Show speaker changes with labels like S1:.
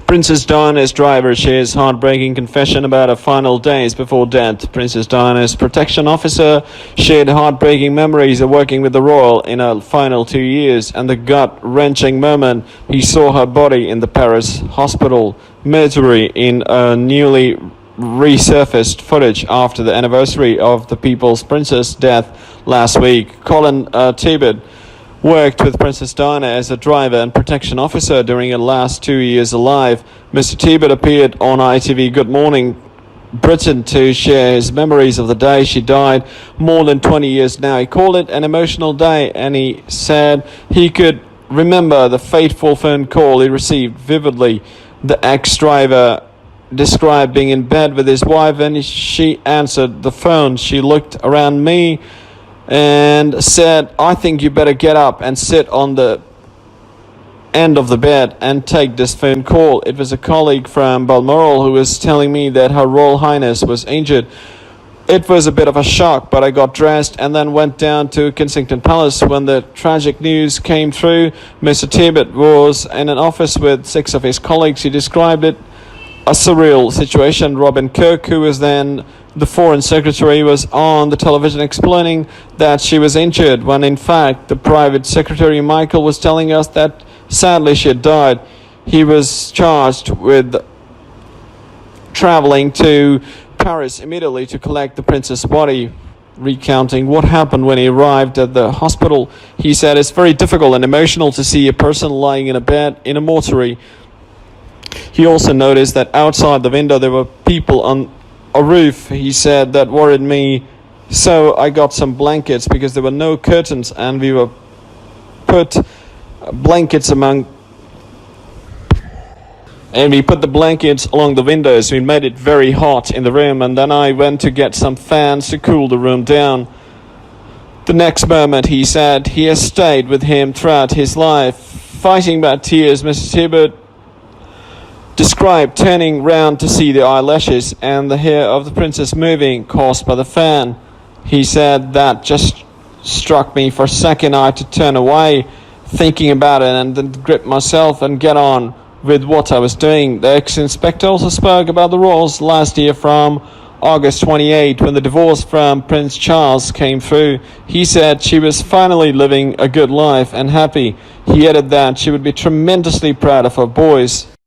S1: Princess Diana's driver shares heartbreaking confession about her final days before death. Princess Diana's protection officer shared heartbreaking memories of working with the royal in her final 2 years and the gut-wrenching moment he saw her body in the Paris hospital mortuary in a newly resurfaced footage after the anniversary of the People's Princess' death last week. Colin Tibbett worked with Princess Diana as a driver and protection officer during her last 2 years alive. Mr. Tibbett appeared on ITV Good Morning Britain to share his memories of the day she died more than 20 years now. He called it an emotional day, and he said he could remember the fateful phone call he received vividly. The ex-driver described being in bed with his wife, and she answered the phone. She looked around me and said, "I think you better get up and sit on the end of the bed and take this phone call." It was a colleague from Balmoral who was telling me that Her Royal Highness was injured. It was a bit of a shock, but I got dressed and then went down to Kensington Palace. When the tragic news came through, Mr. Tibbett was in an office with 6 of his colleagues. He described it a surreal situation. Robin Cook, who was then the Foreign Secretary, was on the television explaining that she was injured, when in fact the Private Secretary Michael was telling us that sadly she had died. He was charged with traveling to Paris immediately to collect the princess' body. Recounting what happened when he arrived at the hospital, he said, "It's very difficult and emotional to see a person lying in a bed in a mortuary." He also noticed that outside the window there were people on a roof. He said, "That worried me, so I got some blankets because there were no curtains, and we were put blankets among and we put the blankets along the windows. We made it very hot in the room, and then I went to get some fans to cool the room down." The next moment, he said, he has stayed with him throughout his life. Fighting back tears, Mr. Tibbett described turning round to see the eyelashes and the hair of the princess moving, caused by the fan. He said, "That just struck me for a second. I had to turn away, thinking about it, and then grip myself and get on with what I was doing." The ex-inspector also spoke about the royals last year from August 28, when the divorce from Prince Charles came through. He said she was finally living a good life and happy. He added that she would be tremendously proud of her boys.